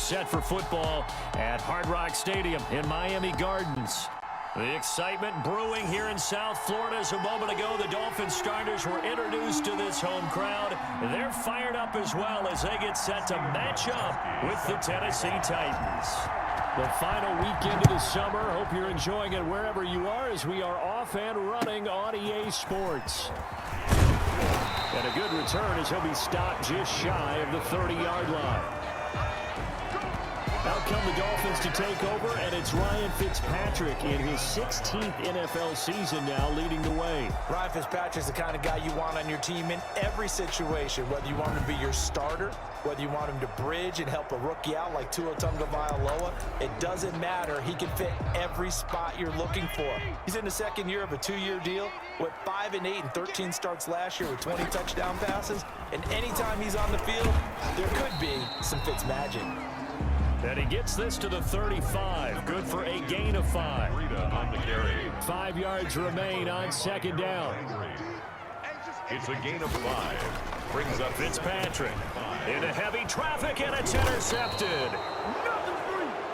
set for football at Hard Rock Stadium in Miami Gardens. The excitement brewing here in South Florida as a moment ago the Dolphins starters were introduced to this home crowd. They're fired up as well as they get set to match up with the Tennessee Titans. The final weekend of the summer. Hope you're enjoying it wherever you are as we are off and running on EA Sports. And a good return as he'll be stopped just shy of the 30-yard line. Out come the Dolphins to take over, and it's Ryan Fitzpatrick in his 16th NFL season now leading the way. Ryan Fitzpatrick's the kind of guy you want on your team in every situation, whether you want him to be your starter, whether you want him to bridge and help a rookie out like Tua Tagovailoa. It doesn't matter. He can fit every spot you're looking for. He's in the second year of a 2-year deal with 5-8 and 13 starts last year with 20 touchdown passes. And anytime he's on the field, there could be some Fitz magic. And he gets this to the 35. Good for a gain of 5. On the carry. 5 yards remain on second down. It's a gain of 5. Brings up Fitzpatrick into heavy traffic, and it's intercepted.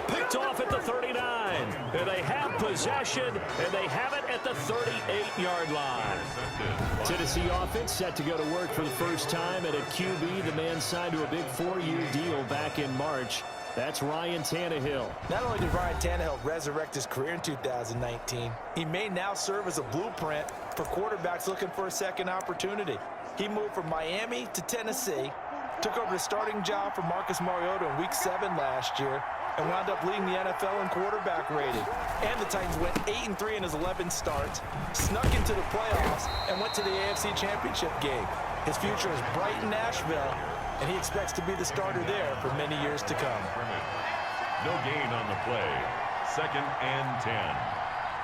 Picked off at the 39. And they have possession, and they have it at the 38-yard line. Tennessee offense set to go to work for the first time, and at QB, the man signed to a big 4-year deal back in March. That's Ryan Tanahill. Not only did Ryan Tanahill resurrect his career in 2019, he may now serve as a blueprint for quarterbacks looking for a second opportunity. He moved from Miami to Tennessee, took over the starting job for Marcus Mariota in Week 7 last year, and wound up leading the NFL in quarterback rating. And the Titans went 8-3 in his 11 starts, snuck into the playoffs, and went to the AFC Championship game. His future is bright in Nashville, and he expects to be the starter there for many years to come. no gain on the play. 2nd and 10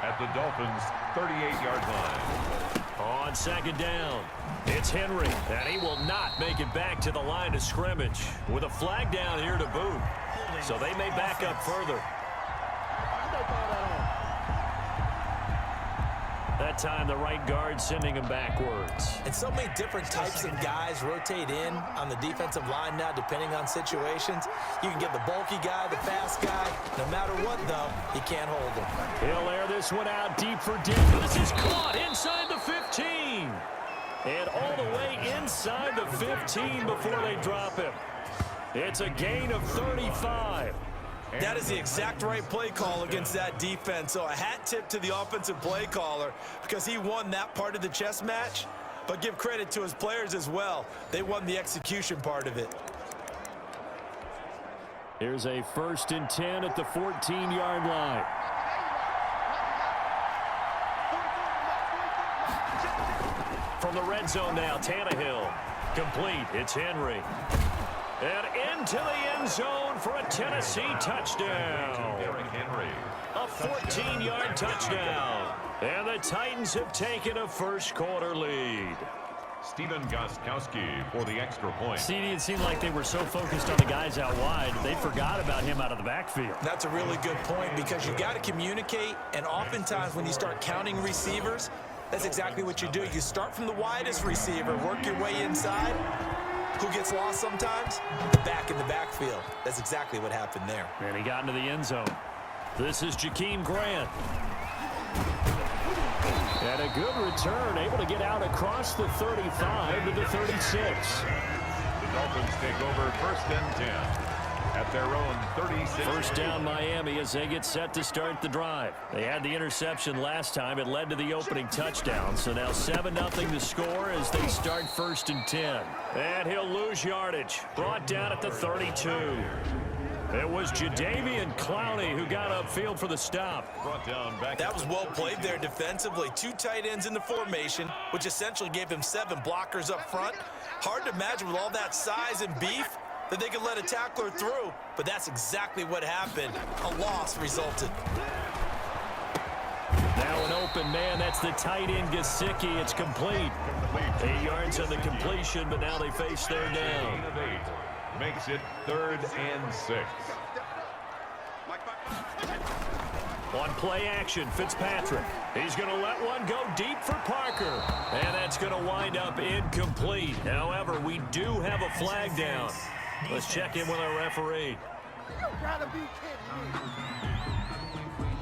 at the Dolphins' 38-yard line. On second down, it's Henry, and he will not make it back to the line of scrimmage with a flag down here to boot. So they may back up further. That time the right guard sending him backwards. And so many different types of guys rotate in on the defensive line now depending on situations. You can get the bulky guy, the fast guy. No matter what, though, you can't hold him. He'll air this one out deep for Dick. This is caught inside the 15. And all the way inside the 15 before they drop him. It's a gain of 35. That is the exact right play call against that defense. So a hat tip to the offensive play caller because he won that part of the chess match. But give credit to his players as well. They won the execution part of it. Here's a 1st and 10 at the 14-yard line. From the red zone now, Tanahill. Complete. It's Henry. And into the end zone for a Tennessee touchdown. Henry. A 14-yard touchdown. And the Titans have taken a first-quarter lead. Stephen Gostkowski for the extra point. See, it seemed like they were so focused on the guys out wide, they forgot about him out of the backfield. That's a really good point because you got to communicate, and oftentimes when you start counting receivers, that's exactly what you do. You start from the widest receiver, work your way inside. Who gets lost sometimes? Back in the backfield. That's exactly what happened there. And he got into the end zone. This is Jakeem Grant. And a good return, able to get out across the 35 to the 36. The Dolphins take over 1st and 10 at their own 36. First down Miami as they get set to start the drive. They had the interception last time. It led to the opening touchdown. So now 7-0 to score as they start 1st and 10. And he'll lose yardage. Brought down at the 32. It was Jadeveon Clowney who got upfield for the stop. Brought down back. That was well played there defensively. 2 tight ends in the formation, which essentially gave him 7 blockers up front. Hard to imagine with all that size and beef that they could let a tackler through, but that's exactly what happened. A loss resulted. Now an open man, that's the tight end Gesicki. It's complete. 8 yards on the completion, but now they face third down. Makes it 3rd and 6. On play action, Fitzpatrick. He's going to let one go deep for Parker. And that's going to wind up incomplete. However, we do have a flag down. Let's check in with our referee.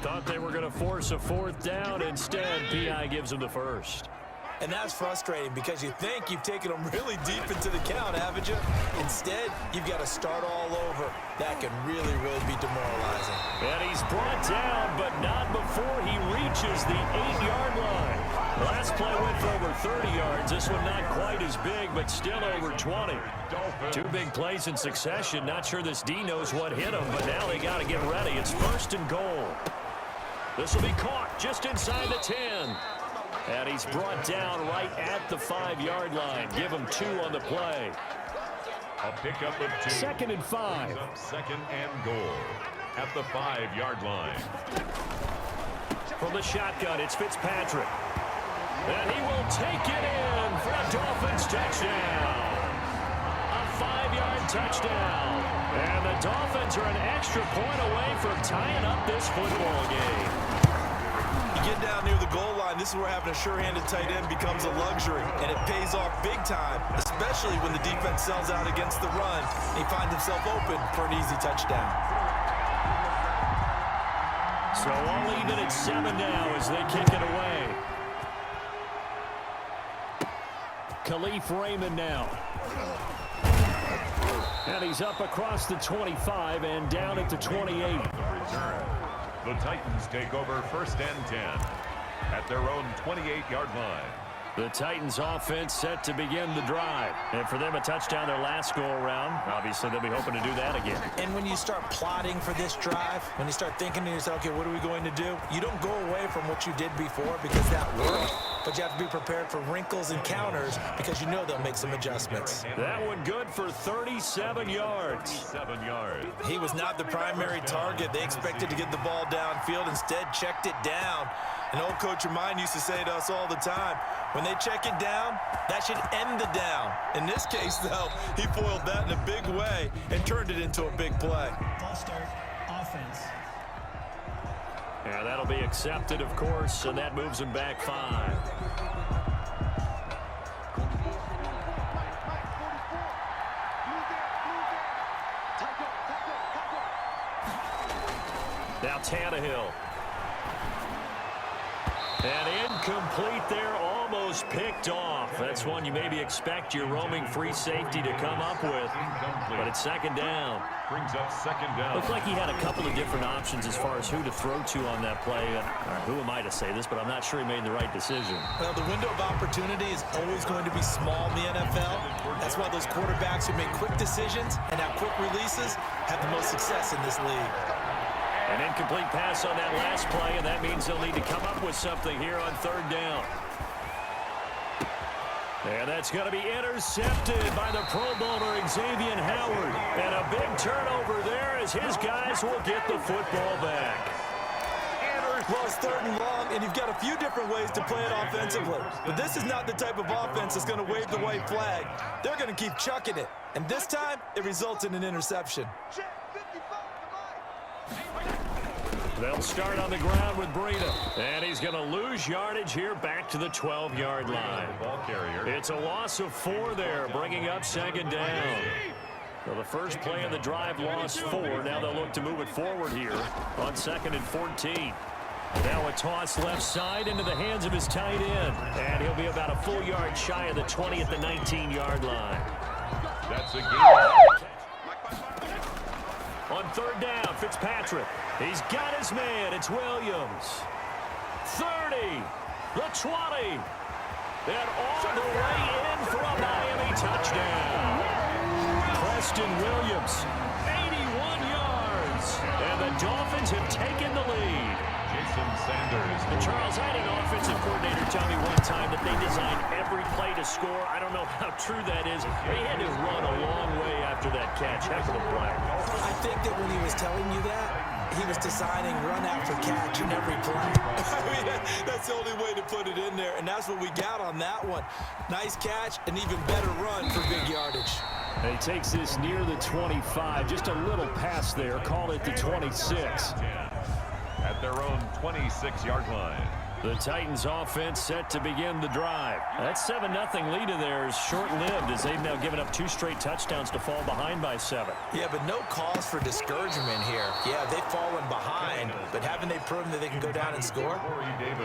Thought they were going to force a fourth down. Instead, P.I. gives them the first. And that's frustrating because you think you've taken them really deep into the count, haven't you? Instead, you've got to start all over. That can really, really be demoralizing. And he's brought down, but not before he reaches the 8-yard line. Last play went for over 30 yards. This one not quite as big, but still over 20. Two big plays in succession. Not sure this D knows what hit him, but now they got to get ready. It's 1st and goal. This will be caught just inside the 10. And he's brought down right at the 5-yard line. Give him 2 on the play. A pickup of 2. 2nd and 5. 2nd and goal at the 5-yard line. From the shotgun, it's Fitzpatrick. And he will take it in for a Dolphins touchdown. A 5-yard touchdown. And the Dolphins are an extra point away from tying up this football game. You get down near the goal line, this is where having a sure-handed tight end becomes a luxury, and it pays off big time, especially when the defense sells out against the run. He finds himself open for an easy touchdown. So all even at 7 now as they kick it away. Khalif Raymond now. And he's up across the 25 and down at the 28. The Titans take over 1st and 10 at their own 28-yard line. The Titans offense set to begin the drive. And for them, a touchdown their last go-around. Obviously, they'll be hoping to do that again. And when you start plotting for this drive, when you start thinking to yourself, okay, what are we going to do? You don't go away from what you did before because that worked. But you have to be prepared for wrinkles and counters because you know they'll make some adjustments. That one good for 37 yards. 37 yards. He was not the primary target. They expected to get the ball downfield. Instead, checked it down. An old coach of mine used to say to us all the time, when they check it down, that should end the down. In this case, though, he foiled that in a big way and turned it into a big play. False start, offense. Yeah, that'll be accepted, of course, and that moves him back 5. Now Tanahill. And incomplete there, almost picked off. That's one you maybe expect your roaming free safety to come up with. But it's 2nd down. Brings up 2nd down. Looked like he had a couple of different options as far as who to throw to on that play. Who am I to say this, but I'm not sure he made the right decision. Well, the window of opportunity is always going to be small in the NFL. That's why those quarterbacks who make quick decisions and have quick releases have the most success in this league. An incomplete pass on that last play, and that means they'll need to come up with something here on 3rd down. And that's going to be intercepted by the Pro Bowler Xavier Howard. And a big turnover there as his guys will get the football back. Well, it's 3rd and long, and you've got a few different ways to play it offensively. But this is not the type of offense that's going to wave the white flag. They're going to keep chucking it. And this time, it results in an interception. They'll start on the ground with Breida. And he's going to lose yardage here back to the 12-yard line. Ball carrier. It's a loss of 4 there, bringing up 2nd down. Well, the first play of the drive lost 4. Now they'll look to move it forward here on 2nd and 14. Now a toss left side into the hands of his tight end. And he'll be about a full yard shy of the 20 at the 19-yard line. That's a game. On 3rd down, Fitzpatrick. He's got his man. It's Williams. 30. The 20. And all the way in for a Miami touchdown. Preston Williams, 81 yards. And the Dolphins have taken the lead. Jason Sanders. And Charles, I had an offensive coordinator tell me one time that they designed every play to score. I don't know how true that is. They had to run a long way after that catch. Heck of a play. I think that when he was telling you that, he was designing run after catch in every play. I mean, that's the only way to put it in there, and that's what we got on that one. Nice catch, an even better run for big yardage. And he takes this near the 25. Just a little pass there. Call it the 26. At their own 26-yard line. The Titans offense set to begin the drive. That 7-0 lead of theirs short-lived as they've now given up 2 straight touchdowns to fall behind by 7. Yeah, but no cause for discouragement here. Yeah, they've fallen behind, but haven't they proven that they can go down and score?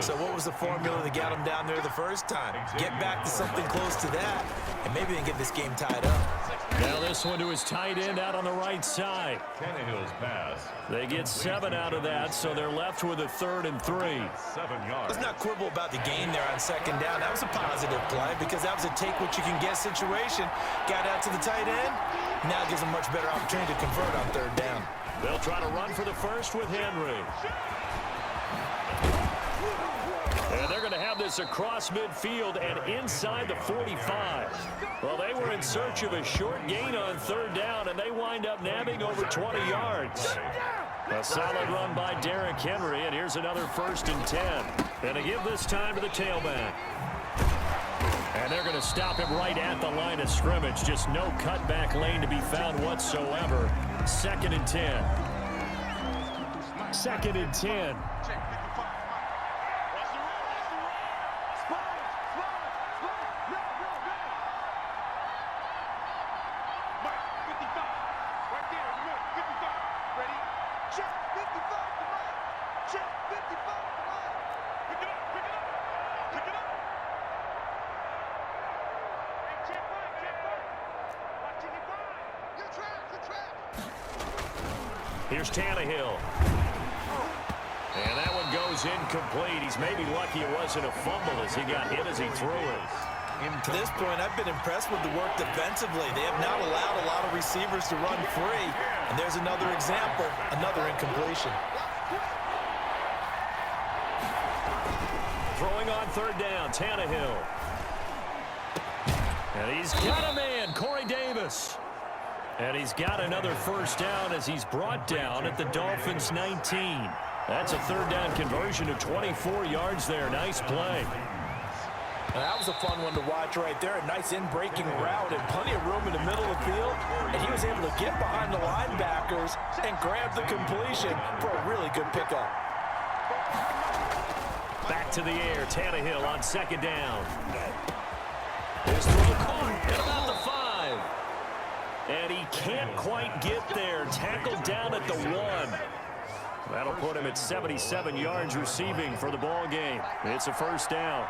So what was the formula that got them down there the first time? Get back to something close to that, and maybe they can get this game tied up. Now this one to his tight end out on the right side. Tanahill's pass. They get 7 out of that, so they're left with a 3rd and 3. 7 yards. Let's not quibble about the gain there on 2nd down. That was a positive play because that was a take-what-you-can-get situation. Got out to the tight end. Now gives them much better opportunity to convert on 3rd down. They'll try to run for the first with Henry. And they're going to have this across midfield and inside the 45. Well, they were in search of a short gain on 3rd down, and they wind up nabbing over 20 yards. A solid run by Derrick Henry, and here's another 1st and 10. And to give this time to the tailback. And they're going to stop him right at the line of scrimmage. Just no cutback lane to be found whatsoever. 2nd and 10. 2nd and 10. Here's Tanahill. And that one goes incomplete. He's maybe lucky it wasn't a fumble as he got hit as he threw it. To this point, I've been impressed with the work defensively. They have not allowed a lot of receivers to run free. And there's another example, another incompletion. Throwing on 3rd down, Tanahill. And he's got a man, Corey Davis. And he's got another 1st down as he's brought down at the Dolphins' 19. That's a 3rd down conversion of 24 yards there. Nice play. That was a fun one to watch right there. A nice in-breaking route and plenty of room in the middle of the field. And he was able to get behind the linebackers and grab the completion for a really good pickup. Back to the air, Tanahill on 2nd down. His throw caught at about the 5. And he can't quite get there. Tackled down at the 1. That'll put him at 77 yards receiving for the ball game. It's a 1st down.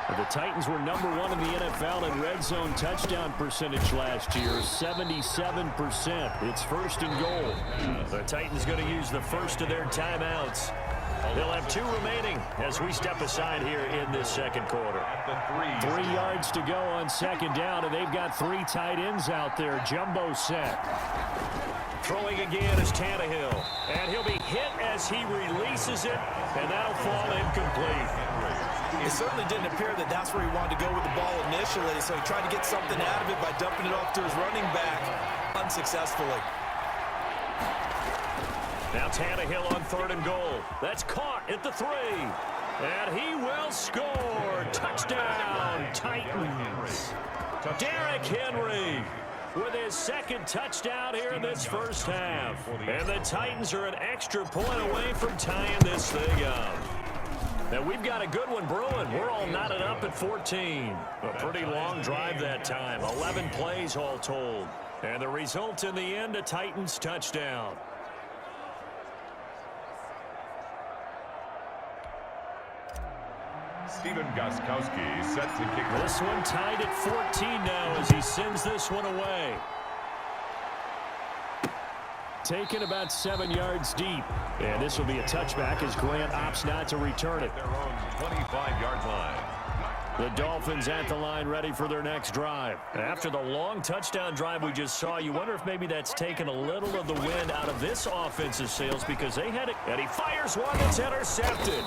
The Titans were #1 in the NFL in red zone touchdown percentage last year, 77%. It's 1st and goal. The Titans going to use the first of their timeouts. They'll have 2 remaining as we step aside here in this 2nd quarter. 3 yards to go on 2nd down, and they've got 3 tight ends out there. Jumbo set. Throwing again is Tanahill. And he'll be hit as he releases it, and that'll fall incomplete. It certainly didn't appear that that's where he wanted to go with the ball initially, so he tried to get something out of it by dumping it off to his running back unsuccessfully. Now Tanahill on 3rd and goal. That's caught at the 3. And he will score. Touchdown, Titans. Derrick Henry with his 2nd touchdown here in this 1st half. And the Titans are an extra point away from tying this thing up. Now we've got a good one brewing. We're all knotted up at 14. A pretty long drive that time. 11 plays all told. And the result in the end, a Titans touchdown. Stephen Gostkowski set to kick. This one tied at 14 now as he sends this one away. Taken about 7 yards deep. And this will be a touchback as Grant opts not to return it. Their own 25-yard line. The Dolphins at the line ready for their next drive. After the long touchdown drive we just saw, you wonder if maybe that's taken a little of the wind out of this offensive sails because they had it. And he fires one that's intercepted.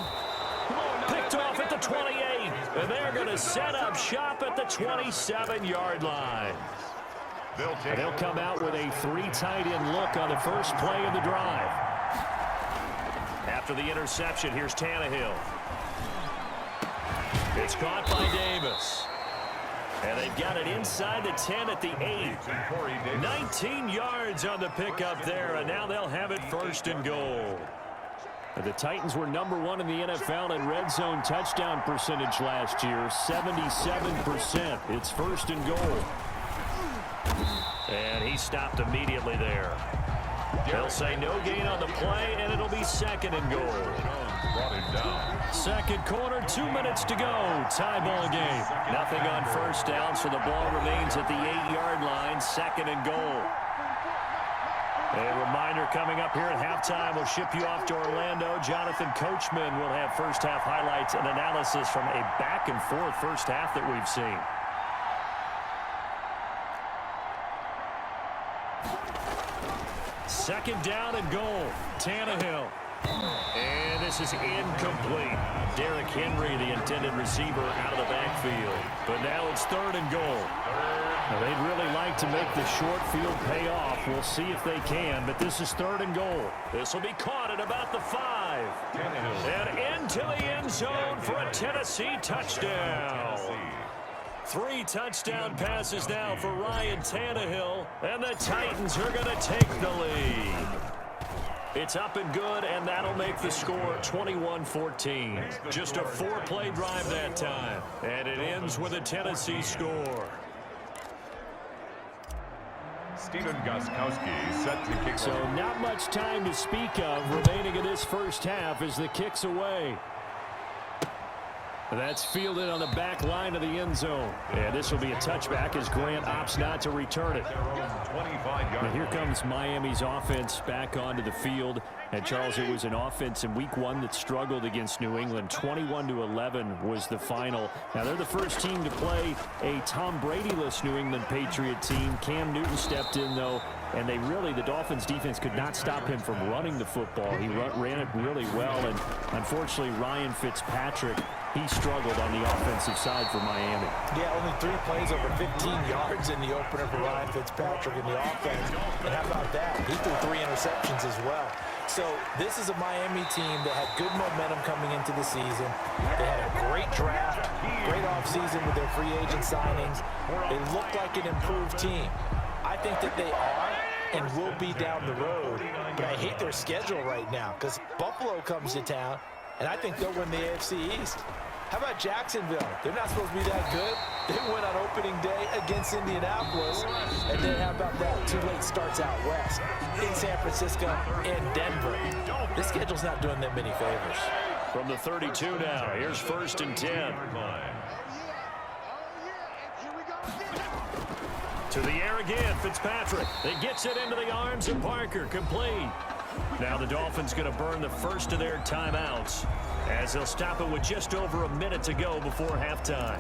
Picked off at the 28. And they're going to set up shop at the 27-yard line. They'll come out with a 3 tight end look on the first play of the drive. After the interception, here's Tanahill. It's caught by Davis. And they've got it inside the 10 at the 8. 19 yards on the pickup there, and now they'll have it 1st and goal. The Titans were #1 in the NFL in red zone touchdown percentage last year, 77%. It's 1st and goal. And he stopped immediately there. They'll say no gain on the play, and it'll be 2nd and goal. Brought him down. 2nd quarter, 2 minutes to go. Tie ball game. Nothing on 1st down, so the ball remains at the 8-yard line, 2nd and goal. A reminder coming up here at halftime. We'll ship you off to Orlando. Jonathan Coachman will have first half highlights and analysis from a back-and-forth first half that we've seen. Second down and goal. Tanahill. And this is incomplete. Derrick Henry, the intended receiver, out of the backfield. But now it's 3rd and goal. Now, they'd really like to make the short field pay off. We'll see if they can, but this is 3rd and goal. This will be caught at about the 5. And into the end zone for a Tennessee touchdown. 3 touchdown passes now for Ryan Tanahill, and the Titans are going to take the lead. It's up and good, and that'll make the score 21-14. Just a 4-play drive that time, and it ends with a Tennessee score. Steven Gostkowski set to kick. So not much time to speak of remaining in this first half as the kick's away. That's fielded on the back line of the end zone. And this will be a touchback as Grant opts not to return it. And here comes Miami's offense back onto the field. And Charles, it was an offense in week 1 that struggled against New England. 21-11 was the final. Now they're the first team to play a Tom Brady-less New England Patriot team. Cam Newton stepped in though, and the Dolphins defense could not stop him from running the football. He ran it really well, and unfortunately Ryan Fitzpatrick, he struggled on the offensive side for Miami. Yeah, only 3 plays over 15 yards in the opener for Ryan Fitzpatrick in the offense. And how about that? He threw 3 interceptions as well. So this is a Miami team that had good momentum coming into the season. They had a great draft, great offseason with their free agent signings. They look like an improved team. I think that they are and will be down the road. But I hate their schedule right now because Buffalo comes to town, and I think they'll win the AFC East. How about Jacksonville? They're not supposed to be that good. They win on opening day against Indianapolis. And then how about that? 2 late starts out west in San Francisco and Denver. This schedule's not doing them many favors. From the 32 now, here's 1st and 10. To the air again, Fitzpatrick. It gets it into the arms of Parker, complete. Now the Dolphins going to burn the first of their timeouts as they'll stop it with just over a minute to go before halftime.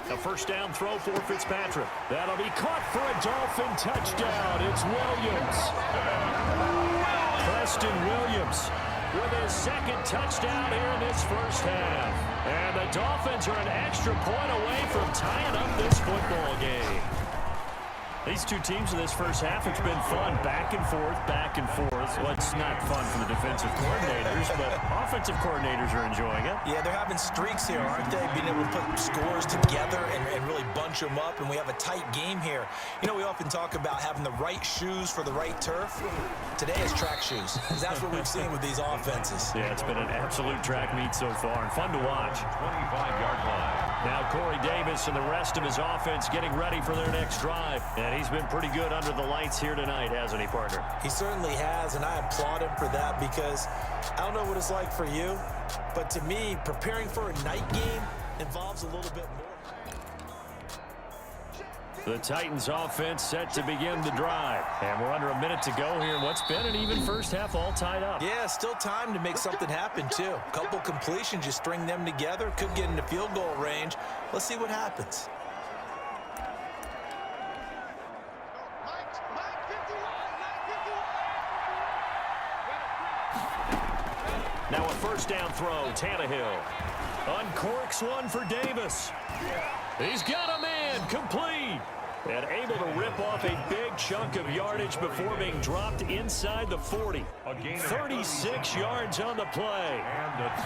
A first down throw for Fitzpatrick. That'll be caught for a Dolphin touchdown. It's Williams. Preston Williams with his 2nd touchdown here in this first half. And the Dolphins are an extra point away from tying up this football game. These two teams in this first half, it's been fun. Back and forth, back and forth. Well, it's not fun for the defensive coordinators, but offensive coordinators are enjoying it. Yeah, they're having streaks here, aren't they? Being able to put scores together and really bunch them up, and we have a tight game here. You know, we often talk about having the right shoes for the right turf. Today is track shoes. That's what we've seen with these offenses. Yeah, it's been an absolute track meet so far, and fun to watch. 25-yard line. Now Corey Davis and the rest of his offense getting ready for their next drive. And he's been pretty good under the lights here tonight, hasn't he, partner? He certainly has, and I applaud him for that because I don't know what it's like for you, but to me, preparing for a night game involves a little bit more. The Titans offense set to begin the drive. And we're under a minute to go here in what's been an even first half all tied up. Yeah, still time to make something happen, too. A couple completions, you string them together, could get into field goal range. Let's see what happens. Now a first down throw, Tanahill. Uncorks one for Davis. He's got a man, complete. And able to rip off a big chunk of yardage before being dropped inside the 40. 36 yards on the play.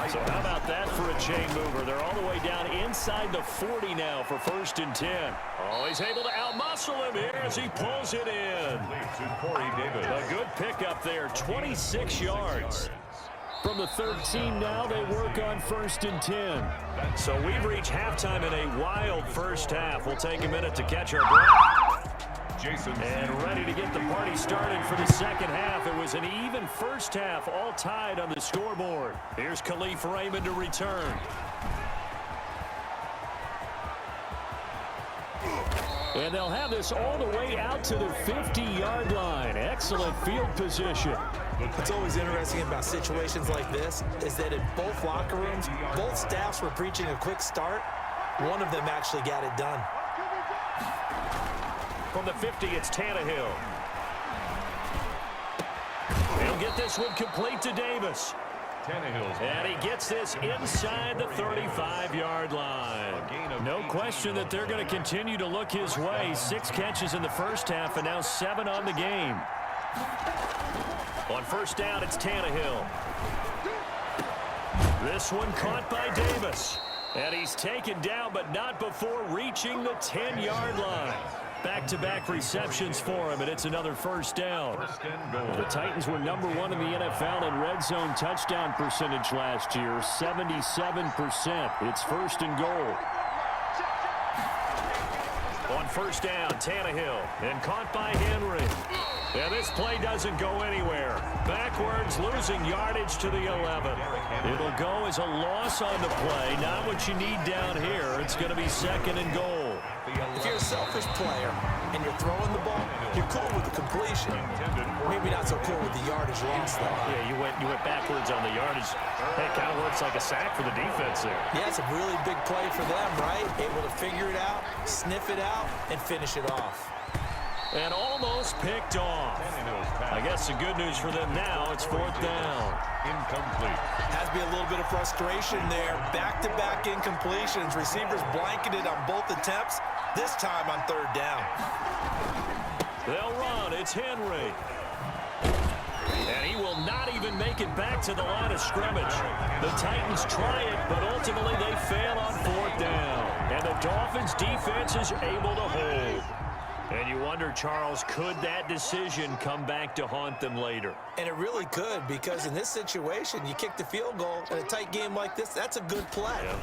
So how about that for a chain mover? They're all the way down inside the 40 now for 1st and 10. Oh, he's able to outmuscle him here as he pulls it in. A good pickup there, 26 yards. From the 13 now, they work on 1st and 10. So we've reached halftime in a wild first half. We'll take a minute to catch our breath. And ready to get the party started for the second half. It was an even first half, all tied on the scoreboard. Here's Khalif Raymond to return. And they'll have this all the way out to the 50-yard line. Excellent field position. What's always interesting about situations like this is that in both locker rooms, both staffs were preaching a quick start. One of them actually got it done. From the 50, it's Tanahill. He'll get this one complete to Davis. And he gets this inside the 35-yard line. No question that they're going to continue to look his way. 6 catches in the first half and now 7 on the game. On 1st down, it's Tanahill. This one caught by Davis. And he's taken down, but not before reaching the 10-yard line. Back-to-back receptions for him, and it's another 1st down. The Titans were number 1 in the NFL in red zone touchdown percentage last year, 77%. It's 1st and goal. On 1st down, Tanahill, and caught by Henry. And this play doesn't go anywhere. Backwards, losing yardage to the 11. It'll go as a loss on the play. Not what you need down here. It's going to be 2nd and goal. If you're a selfish player and you're throwing the ball, you're cool with the completion. Maybe not so cool with the yardage loss, though. Yeah, you went backwards on the yardage. It kind of works like a sack for the defense there. Yeah, it's a really big play for them, right? Able to figure it out, sniff it out, and finish it off. And almost picked off. I guess the good news for them now, it's 4th down. Incomplete. Has to be a little bit of frustration there. Back-to-back incompletions. Receivers blanketed on both attempts, this time on 3rd down. They'll run. It's Henry. And he will not even make it back to the line of scrimmage. The Titans try it, but ultimately they fail on 4th down. And the Dolphins defense is able to hold. And you wonder, Charles, could that decision come back to haunt them later? And it really could, because in this situation, you kick the field goal in a tight game like this, that's a good play. Yeah.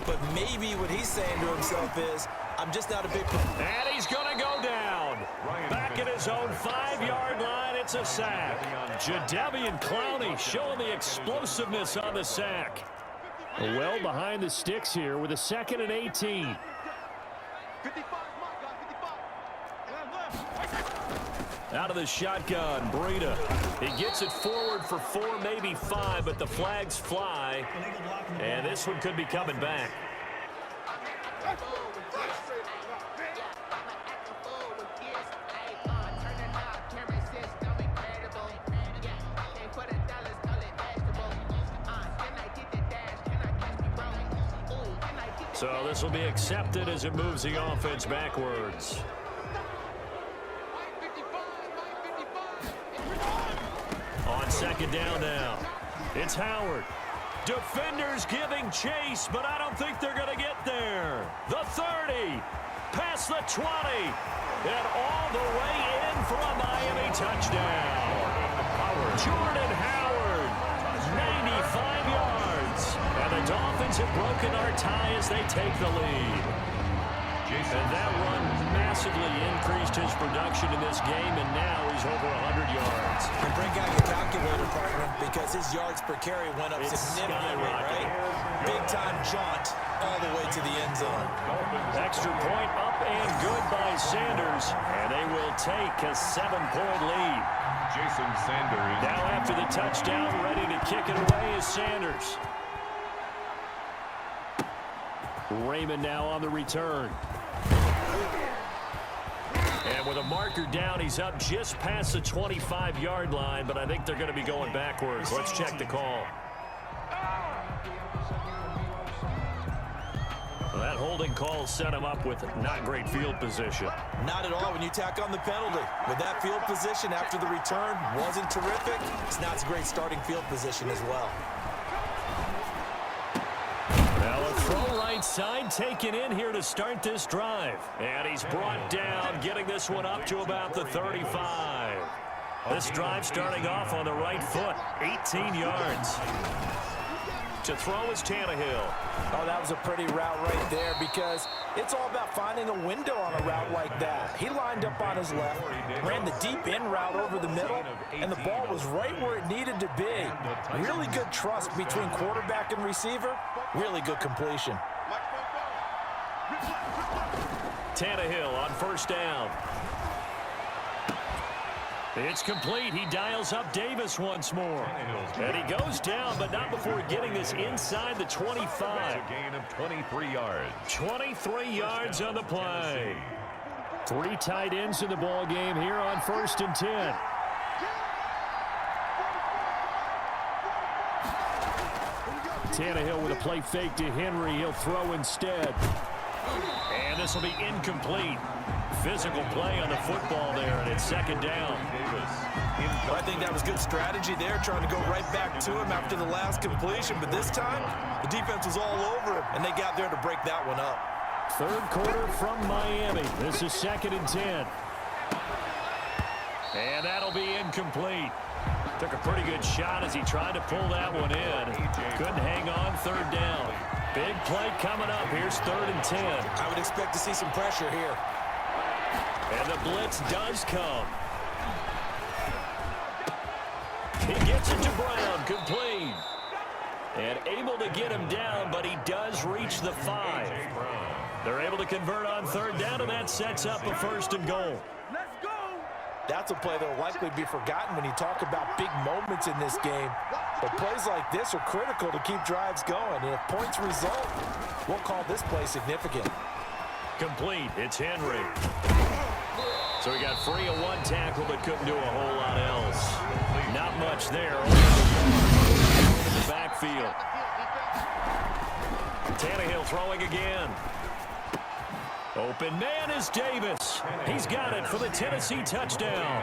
But maybe what he's saying to himself is, I'm just not a big player. And he's going to go down. Back at his own 5-yard line, it's a sack. Jadeveon Clowney showing the explosiveness on the sack. Well behind the sticks here with a 2nd and 18. Out of the shotgun, Breida. He gets it forward for 4, maybe 5, but the flags fly. And this one could be coming back. So this will be accepted as it moves the offense backwards. On 2nd down now, it's Howard. Defenders giving chase, but I don't think they're going to get there. The 30, past the 20, and all the way in for a Miami touchdown. Jordan Howard, 95 yards. And the Dolphins have broken our tie as they take the lead. And that run massively increased his production in this game, and now he's over 100 yards. And bring out your calculator, partner, because his yards per carry went up significantly, right? Big-time jaunt all the way to the end zone. Extra point up and good by Sanders, and they will take a 7-point lead. Jason Sanders. Now after the touchdown, ready to kick it away is Sanders. Raymond now on the return. And with a marker down, he's up just past the 25-yard line, but I think they're going to be going backwards. Let's check the call. Well, that holding call set him up with not great field position. Not at all when you tack on the penalty. With that field position after the return wasn't terrific, it's not a great starting field position as well. Now a throw right side taken in here to start this drive. And he's brought down, getting this one up to about the 35. This drive starting off on the right foot, 18 yards. To throw is Tanahill. Oh, that was a pretty route right there because it's all about finding a window on a route like that. He lined up on his left, ran the deep in route over the middle, and the ball was right where it needed to be. Really good trust between quarterback and receiver. Really good completion. Tanahill on first down. It's complete. He dials up Davis once more. And he goes down, but not before getting this inside the 25. A gain of 23 yards. 23 yards on the play. 3 tight ends in the ball game here on 1st and 10. Tanahill with a play fake to Henry. He'll throw instead. And this will be incomplete. Physical play on the football there, and it's 2nd down. Well, I think that was good strategy there, trying to go right back to him after the last completion. But this time, the defense was all over him, and they got there to break that one up. 3rd quarter from Miami. This is 2nd and 10. And that'll be incomplete. Took a pretty good shot as he tried to pull that one in. Couldn't hang on 3rd down. Big play coming up. Here's 3rd and 10. I would expect to see some pressure here. And the blitz does come. He gets it to Brown, complete. And able to get him down, but he does reach the 5. They're able to convert on 3rd down, and that sets up a 1st and goal. That's a play that will likely be forgotten when you talk about big moments in this game. But plays like this are critical to keep drives going. And if points result, we'll call this play significant. Complete. It's Henry. So he got free of 1 tackle, but couldn't do a whole lot else. Not much there. In the backfield. Tanahill throwing again. Open man is Davis. He's got it for the Tennessee touchdown.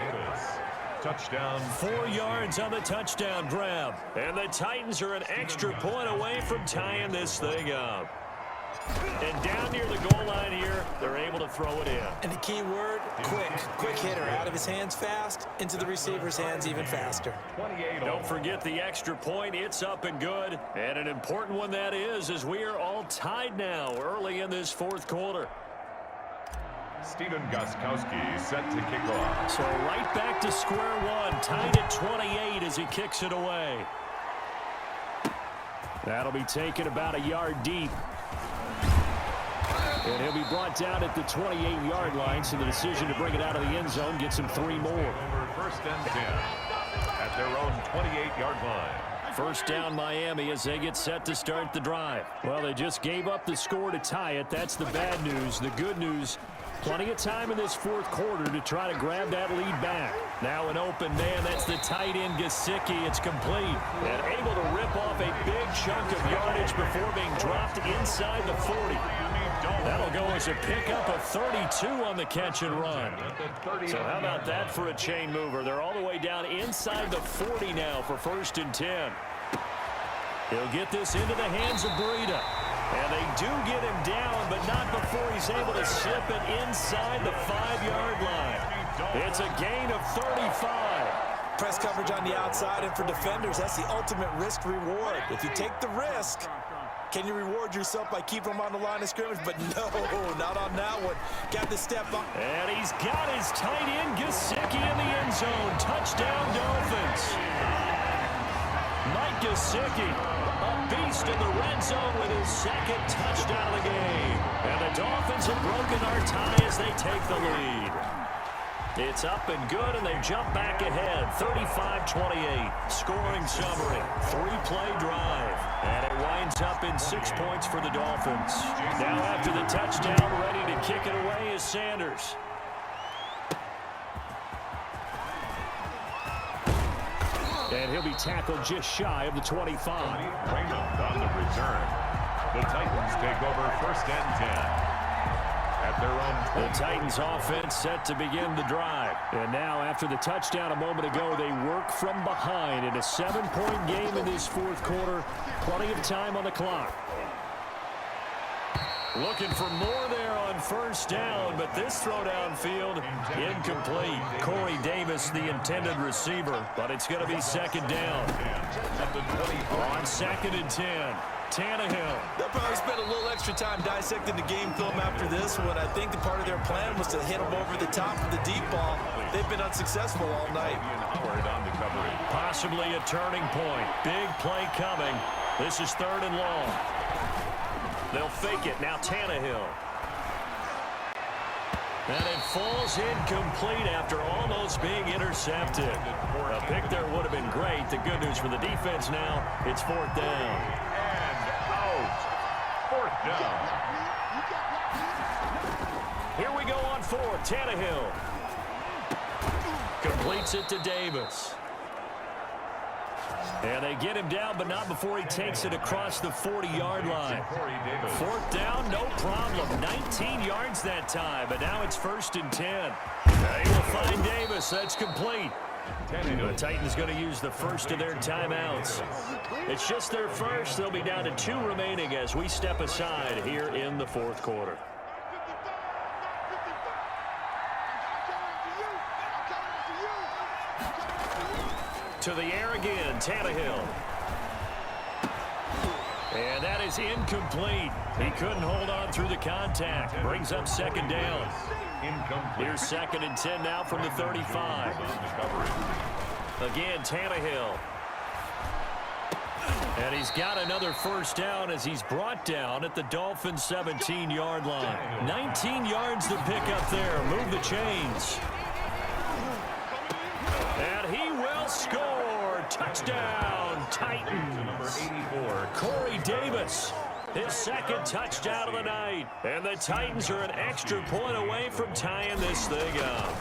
Touchdown. 4 yards on the touchdown grab. And the Titans are an extra point away from tying this thing up. And down near the goal line here, they're able to throw it in. And the key word, quick. Quick hitter. Out of his hands fast, into the receiver's hands even faster. Don't forget the extra point. It's up and good. And an important one that is, as we are all tied now early in this 4th quarter. Stephen Gostkowski set to kick off. So right back to square one, tied at 28 as he kicks it away. That'll be taken about a yard deep. And he'll be brought down at the 28-yard line, so the decision to bring it out of the end zone gets him 3 more. Over 1st and 10 at their own 28-yard line. 1st down Miami as they get set to start the drive. Well, they just gave up the score to tie it. That's the bad news. The good news, plenty of time in this 4th quarter to try to grab that lead back. Now an open man, that's the tight end Gesicki. It's complete and able to rip off a big chunk of yardage before being dropped inside the 40. That'll go as a pickup of 32 on the catch and run. So how about that for a chain mover? They're all the way down inside the 40 now for 1st and 10. He'll get this into the hands of Breida. And they do get him down, but not before he's able to slip it inside the 5-yard line. It's a gain of 35. Press coverage on the outside, and for defenders, that's the ultimate risk reward. If you take the risk, can you reward yourself by keeping them on the line of scrimmage? But no, not on that one. Got to step up. And he's got his tight end Gesicki in the end zone. Touchdown Dolphins. Mike Gesicki, a beast in the red zone with his 2nd touchdown of the game. And the Dolphins have broken our tie as they take the lead. It's up and good, and they jump back ahead, 35-28. Scoring summary, 3-play drive. And it winds up in 6 points for the Dolphins. Now after the touchdown, ready to kick it away is Sanders. And he'll be tackled just shy of the 25. Raymond on the return. The Titans take over 1st and 10. At their own 20. The Titans offense set to begin the drive. And now after the touchdown a moment ago, they work from behind in a 7-point game in this 4th quarter. Plenty of time on the clock. Looking for more there on 1st down, but this throw downfield incomplete. Corey Davis, the intended receiver, but it's going to be 2nd down. On 2nd and 10. Tanahill. They'll probably spend a little extra time dissecting the game film after this one. I think the part of their plan was to hit them over the top of the deep ball. They've been unsuccessful all night. Possibly a turning point. Big play coming. This is 3rd and long. They'll fake it. Now Tanahill. And it falls incomplete after almost being intercepted. A pick there would have been great. The good news for the defense now, it's 4th down. 4th down. Here we go on 4th. Tanahill completes it to Davis. And they get him down, but not before he takes it across the 40-yard line. 4th down, no problem. 19 yards that time, but now it's 1st and 10. They will find Davis. That's complete. The Titans going to use the first of their timeouts. It's just their first. They'll be down to 2 remaining as we step aside here in the 4th quarter. To the air again, Tanahill. And that is incomplete. He couldn't hold on through the contact. Brings up 2nd down. Here's 2nd and 10 now from the 35. Again, Tanahill. And he's got another 1st down as he's brought down at the Dolphins' 17-yard line. 19 yards to pick up there. Move the chains. And he will score. Touchdown, Titans. 84. Corey Davis. His 2nd touchdown of the night. And the Titans are an extra point away from tying this thing up.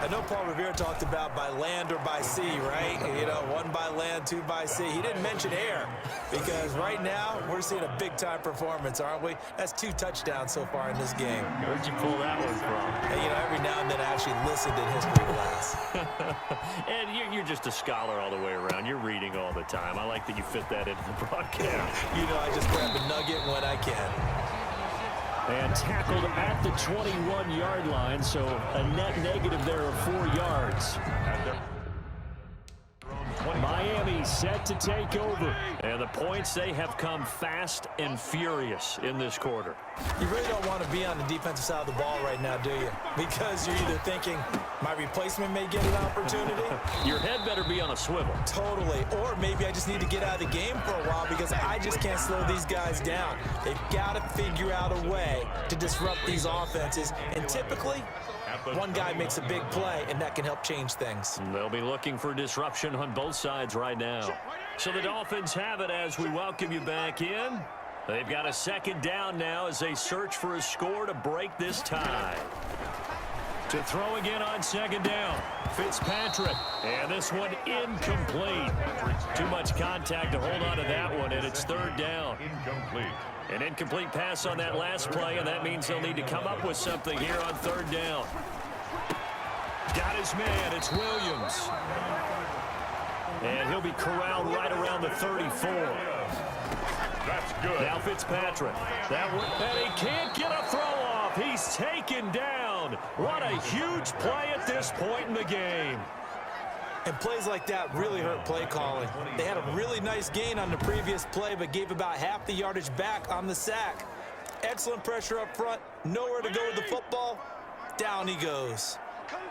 I know Paul Revere talked about by land or by sea, right? You know, 1 by land, 2 by sea. He didn't mention air because right now we're seeing a big-time performance, aren't we? That's 2 touchdowns so far in this game. Where'd you pull that one from? And, you know, every now and then I actually listened in history class. And you're just a scholar all the way around. You're reading all the time. I like that you fit that into the broadcast. You know, I just grab a nugget when I can. And tackled at the 21-yard line, so a net negative there of 4 yards. Miami set to take over. And the points, they have come fast and furious in this quarter. You really don't want to be on the defensive side of the ball right now, do you? Because you're either thinking, my replacement may get an opportunity. Your head better be on a swivel. Totally. Or maybe I just need to get out of the game for a while because I just can't slow these guys down. They've got to figure out a way to disrupt these offenses. And typically, one guy makes a big play, and that can help change things. They'll be looking for disruption on both sides right now. So the Dolphins have it as we welcome you back in. They've got a 2nd down now as they search for a score to break this tie. To throw again on 2nd down, Fitzpatrick. And this one incomplete. Too much contact to hold on to that one, and it's 3rd down. Incomplete. An incomplete pass on that last play, and that means they'll need to come up with something here on 3rd down. Got his man. It's Williams. And he'll be corralled right around the 34. That's good. Now Fitzpatrick. That one, and he can't get a throw off. He's taken down. What a huge play at this point in the game. And plays like that really hurt play calling. They had a really nice gain on the previous play, but gave about half the yardage back on the sack. Excellent pressure up front. Nowhere to go with the football. Down he goes.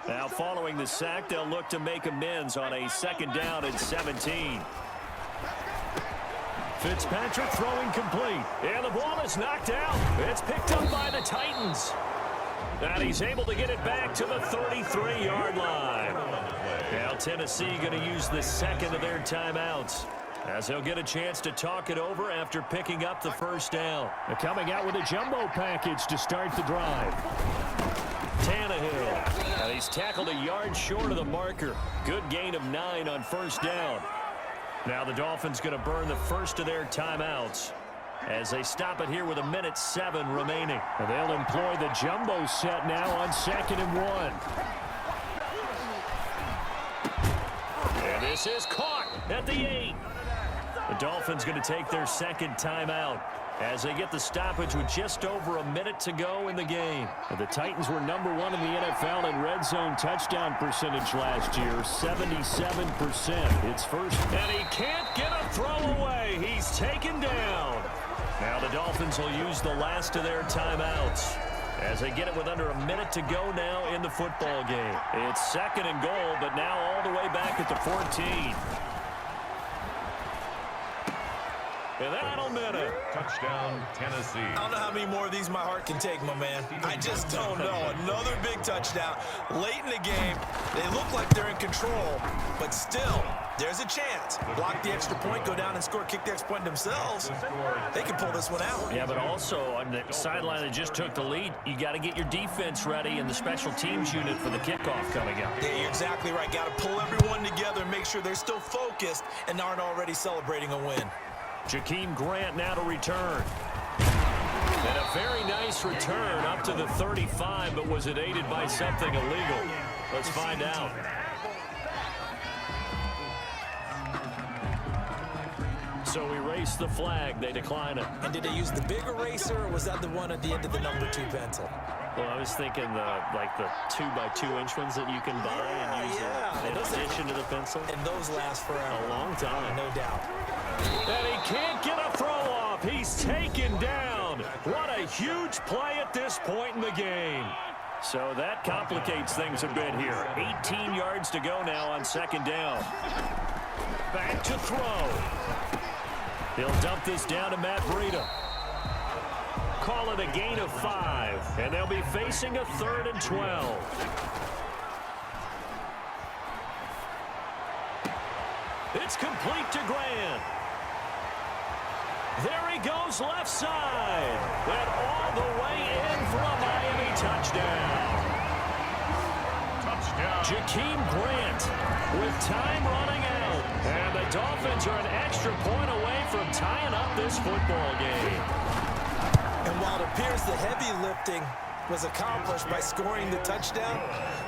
Now following the sack, they'll look to make amends on a 2nd down and 17. Fitzpatrick throwing complete. And the ball is knocked out. It's picked up by the Titans. And he's able to get it back to the 33-yard line. Now Tennessee going to use the 2nd of their timeouts as they'll get a chance to talk it over after picking up the 1st down. They're coming out with a jumbo package to start the drive. Tanahill. And he's tackled a yard short of the marker. Good gain of 9 on 1st down. Now the Dolphins going to burn the first of their timeouts. as they stop it here with 1:07 remaining. And they'll employ the jumbo set now on 2nd and 1. And this is caught at the 8. The Dolphins going to take their second timeout as they get the stoppage with just over a minute to go in the game. And the Titans were #1 in the NFL in red zone touchdown percentage last year, 77%. It's first. And he can't get a throw away. He's taken down. Now the Dolphins will use the last of their timeouts as they get it with under a minute to go now in the football game. It's 2nd and goal, but now all the way back at the 14. And that'll net it. Touchdown, Tennessee. I don't know how many more of these my heart can take, my man. I just don't know. Another big touchdown. Late in the game, they look like they're in control, but still, there's a chance. Block the extra point, go down and score, kick the extra point themselves. They can pull this one out. Yeah, but also on the sideline that just took the lead, you got to get your defense ready and the special teams unit for the kickoff coming up. Yeah, you're exactly right. Got to pull everyone together and make sure they're still focused and aren't already celebrating a win. Jakeem Grant now to return. And a very nice return up to the 35, but was it aided by something illegal? Let's find out. So we race the flag. They decline it. And did they use the big eraser, or was that the one at the end of the #2 pencil? Well, I was thinking like the 2x2-inch ones that you can buy and use in addition to the pencil. And those last forever. A long time. No doubt. And he can't get a throw off. He's taken down. What a huge play at this point in the game. So that complicates things a bit here. 18 yards to go now on 2nd down. Back to throw. He'll dump this down to Matt Breida. Call it a gain of 5. And they'll be facing a 3rd and 12. It's complete to Grant. There he goes left side. And all the way in for a Miami touchdown. Touchdown. Jakeem Grant with time running out. And the Dolphins are an extra point away from tying up this football game. And while it appears the heavy lifting was accomplished by scoring the touchdown,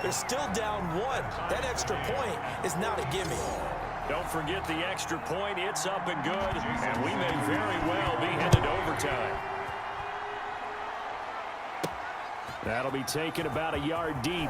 they're still down 1. That extra point is not a gimme. Don't forget the extra point. It's up and good, and we may very well be headed to overtime. That'll be taken about a yard deep.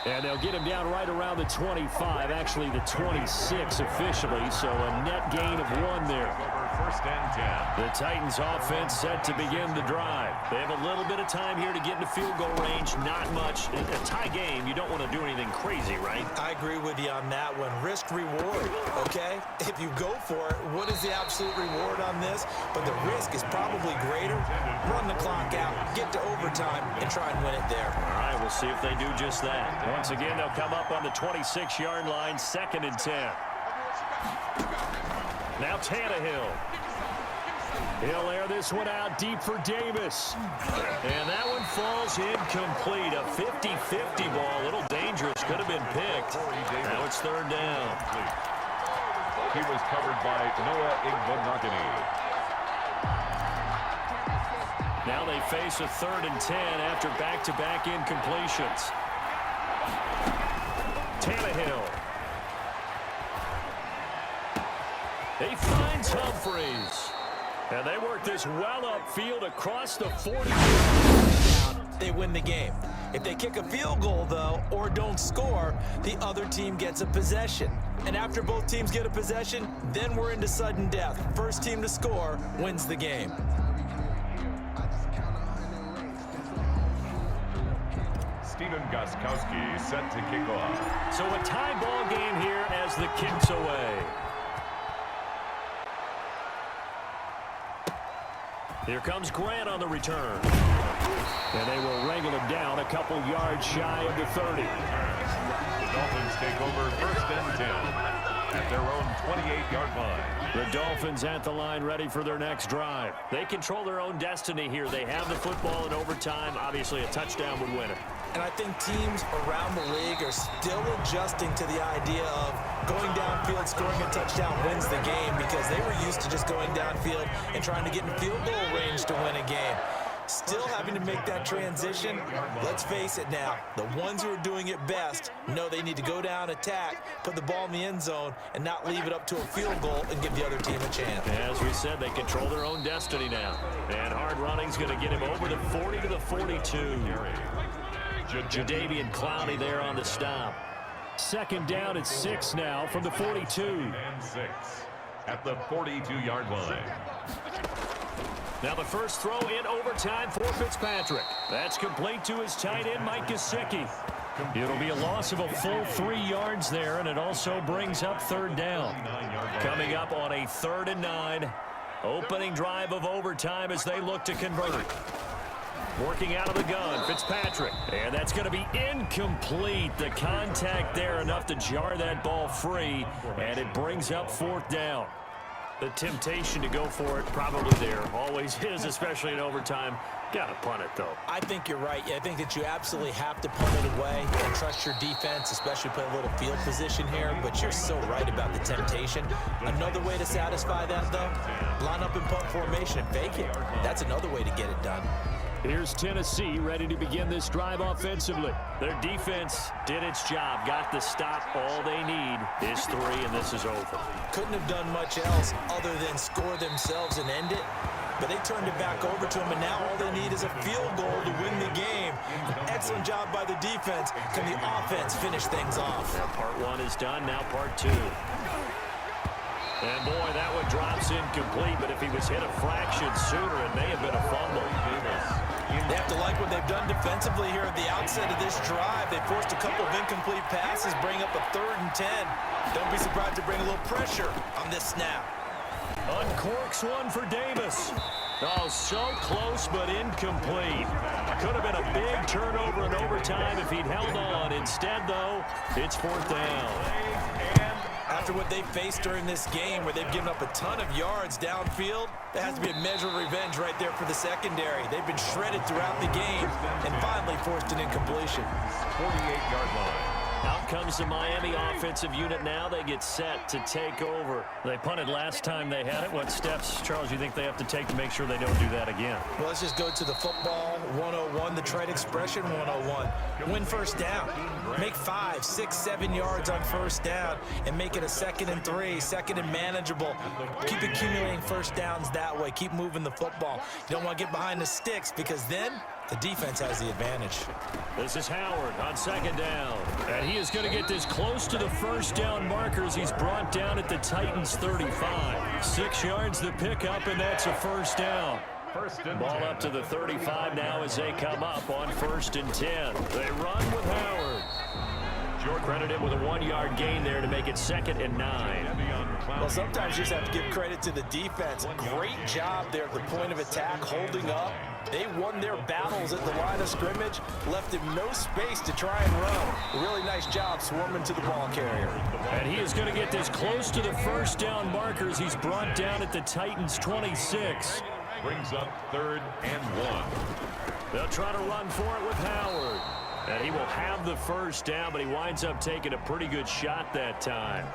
And they'll get him down right around the 25, actually the 26 officially, so a net gain of 1 there. 1st and 10. The Titans offense set to begin the drive. They have a little bit of time here to get into field goal range, not much. In a tie game, you don't want to do anything crazy, right? I agree with you on that one. Risk reward, okay? If you go for it, what is the absolute reward on this? But the risk is probably greater. Run the clock out, get to overtime, and try and win it there. All right, we'll see if they do just that. Once again, they'll come up on the 26-yard line, 2nd and 10. Now Tanahill. He'll air this one out deep for Davis. And that one falls incomplete. A 50-50 ball. A little dangerous. Could have been picked. Now it's 3rd down. He was covered by Noah Igbenogany. Now they face a 3rd and 10 after back-to-back incompletions. Tanahill. He finds Humphries. And they work this well upfield across the 40. They win the game. If they kick a field goal, though, or don't score, the other team gets a possession. And after both teams get a possession, then we're into sudden death. First team to score wins the game. Stephen Gostkowski set to kick off. So a tie ball game here as the kick's away. Here comes Grant on the return. And they will wrangle him down a couple yards shy of the 30. The Dolphins take over 1st and 10 at their own 28-yard line. The Dolphins at the line ready for their next drive. They control their own destiny here. They have the football in overtime. Obviously, a touchdown would win it. And I think teams around the league are still adjusting to the idea of going downfield, scoring a touchdown wins the game, because they were used to just going downfield and trying to get in field goal range to win a game. Still having to make that transition. Let's face it now, the ones who are doing it best know they need to go down, attack, put the ball in the end zone, and not leave it up to a field goal and give the other team a chance. As we said, they control their own destiny now. And hard running's going to get him over the 40 to the 42. Jadeveon Clowney there on the stop. Second down at 6 now from the 42. And 6 at the 42-yard line. Now the first throw in overtime for Fitzpatrick. That's complete to his tight end, Mike Gesicki. It'll be a loss of a full 3 yards there, and it also brings up third down. Coming up on a 3rd and 9. Opening drive of overtime as they look to convert. Working out of the gun, Fitzpatrick. And that's going to be incomplete. The contact there enough to jar that ball free, and it brings up 4th down. The temptation to go for it probably there. Always is, especially in overtime. Got to punt it, though. I think you're right. I think that you absolutely have to punt it away and trust your defense, especially play a little field position here. But you're so right about the temptation. Another way to satisfy that, though, line up in punt formation and fake it. That's another way to get it done. Here's Tennessee ready to begin this drive offensively. Their defense did its job, got the stop. All they need is 3, and this is over. Couldn't have done much else other than score themselves and end it. But they turned it back over to them, and now all they need is a field goal to win the game. An excellent job by the defense. Can the offense finish things off? Now part 1 is done, now part 2. And boy, that one drops incomplete, but if he was hit a fraction sooner, it may have been a fumble. They have to like what they've done defensively here at the outset of this drive. They forced a couple of incomplete passes, bring up a 3rd and 10. Don't be surprised to bring a little pressure on this snap. Uncorks one for Davis. Oh, so close, but incomplete. Could have been a big turnover in overtime if he'd held on. Instead, though, it's 4th down. After what they faced during this game, where they've given up a ton of yards downfield, there has to be a measure of revenge right there for the secondary. They've been shredded throughout the game and finally forced an incompletion. 48-yard line. Out comes the Miami offensive unit now. They get set to take over. They punted last time they had it. What steps, Charles, you think they have to take to make sure they don't do that again? Well, let's just go to the football 101, the trade expression 101. Win first down. Make 5, 6, 7 yards on first down and make it a 2nd and 3, 2nd and manageable. Keep accumulating first downs that way. Keep moving the football. You don't want to get behind the sticks, because then the defense has the advantage. This is Howard on 2nd down. And he is going to get this close to the first down markers. He's brought down at the Titans 35. 6 yards the pickup, and that's a first down. Ball up to the 35 now as they come up on 1st and 10. They run with Howard. Credited with a 1-yard gain there to make it 2nd and 9. Well, sometimes you just have to give credit to the defense. Great job there at the point of attack, holding up. They won their battles at the line of scrimmage, left him no space to try and run. Really nice job swarming to the ball carrier. And he is going to get this close to the first down markers. He's brought down at the Titans 26. Brings up 3rd and 1. They'll try to run for it with Howard. And he will have the first down, but he winds up taking a pretty good shot that time.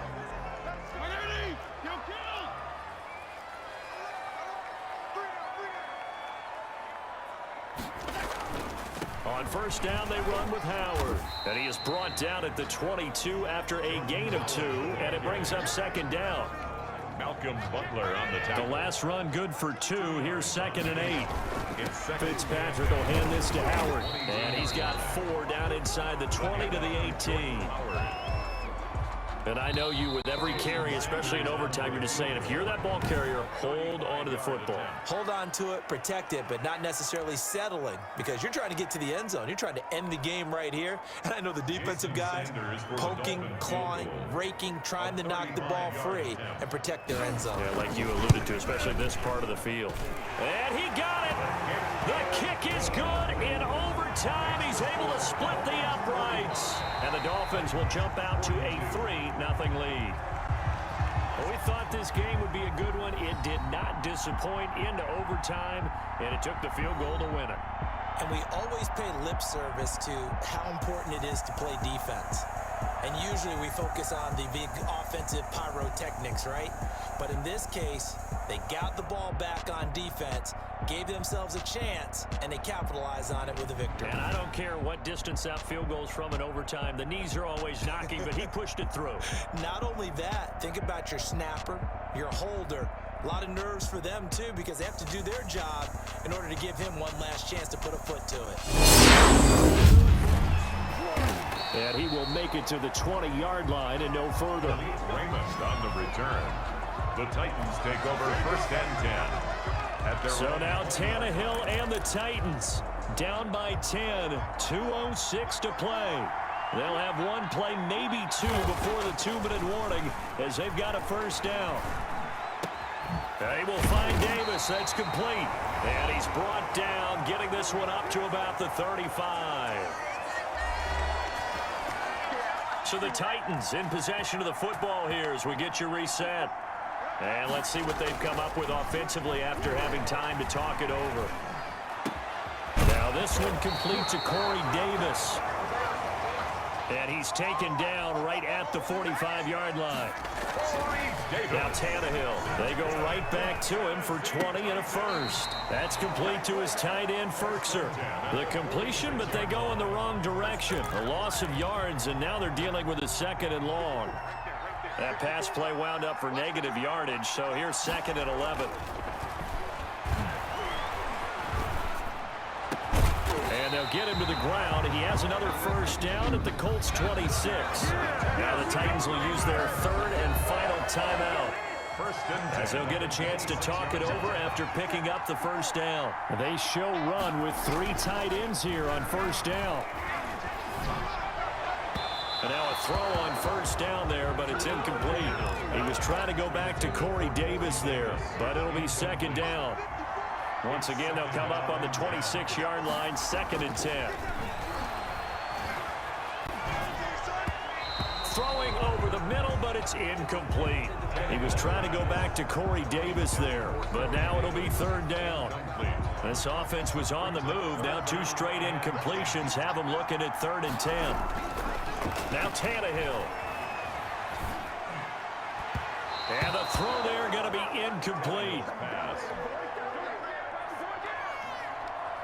On first down, they run with Howard. And he is brought down at the 22 after a gain of 2, and it brings up 2nd down. Malcolm Butler on the tackle. The last run good for 2. Here's 2nd and 8. Fitzpatrick will hand this to Howard. And he's got 4 down inside the 20 to the 18. And I know you, with every carry, especially in overtime, you're just saying, if you're that ball carrier, hold on to the football. Hold on to it, protect it, but not necessarily settling, because you're trying to get to the end zone. You're trying to end the game right here. And I know the defensive guys poking, clawing, raking, trying to knock the ball free and protect their end zone. Yeah, like you alluded to, especially this part of the field. And he got it. The kick is good in overtime. He's able to split the uprights. And the Dolphins will jump out to a 3-0 lead. Well, we thought this game would be a good one. It did not disappoint into overtime, and it took the field goal to win it. And we always pay lip service to how important it is to play defense. And usually we focus on the big offensive pyrotechnics, right? But in this case, they got the ball back on defense, gave themselves a chance, and they capitalized on it with a victory. And I don't care what distance that field goes from in overtime. The knees are always knocking, but he pushed it through. Not only that, think about your snapper, your holder. A lot of nerves for them, too, because they have to do their job in order to give him one last chance to put a foot to it. And he will make it to the 20-yard line and no further. Raymond on the return. The Titans take over 1st and 10. So now Tanahill and the Titans down by 10. 2:06 to play. They'll have one play, maybe two, before the 2-minute warning as they've got a first down. They will find Davis. That's complete. And he's brought down, getting this one up to about the 35. So the Titans in possession of the football here as we get you reset. And let's see what they've come up with offensively after having time to talk it over. Now this one complete to Corey Davis. And he's taken down right at the 45-yard line. Now Tanahill. They go right back to him for 20 and a first. That's complete to his tight end, Firkser. The completion, but they go in the wrong direction. A loss of yards, and now they're dealing with a 2nd and long. That pass play wound up for negative yardage, so here's 2nd and 11. And they'll get him to the ground. He has another first down at the Colts 26. Now the Titans will use their 3rd and final timeout. As they'll get a chance to talk it over after picking up the first down. They show run with 3 tight ends here on first down. And now a throw on first down there, but it's incomplete. He was trying to go back to Corey Davis there, but it'll be 2nd down. Once again, they'll come up on the 26-yard line, 2nd and 10. Throwing over the middle, but it's incomplete. He was trying to go back to Corey Davis there, but now it'll be 3rd down. This offense was on the move. Now 2 straight incompletions have them looking at 3rd and 10. Now Tanahill. And the throw there going to be incomplete.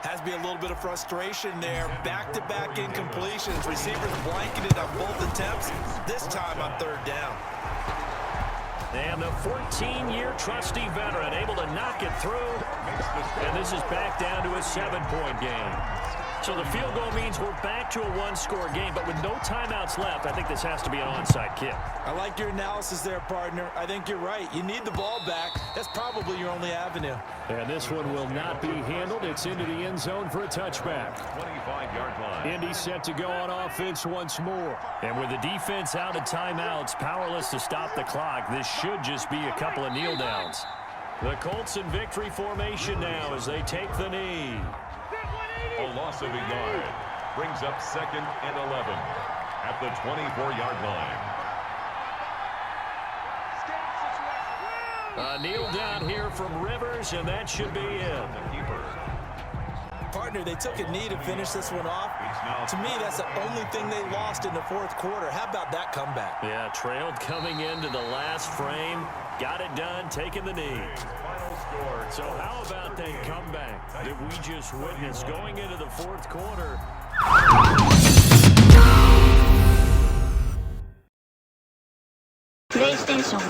Has to be a little bit of frustration there. Back-to-back incompletions. Receivers blanketed on both attempts, this time on 3rd down. And the 14-year trusty veteran able to knock it through. And this is back down to a 7-point game. So the field goal means we're back to a 1-score game, but with no timeouts left, I think this has to be an onside kick. I like your analysis there, partner. I think you're right. You need the ball back. That's probably your only avenue. And this one will not be handled. It's into the end zone for a touchback. 25-yard line. Indy set to go on offense once more. And with the defense out of timeouts, powerless to stop the clock, this should just be a couple of kneel downs. The Colts in victory formation now as they take the knee. A loss of a yard brings up 2nd and 11 at the 24-yard line. A kneel down here from Rivers, and that should be it. Partner, they took a knee to finish this one off. To me, that's the only thing they lost in the 4th quarter. How about that comeback? Yeah, trailed coming into the last frame. Got it done, taking the knee. So how about that comeback that we just witnessed going into the 4th quarter? PlayStation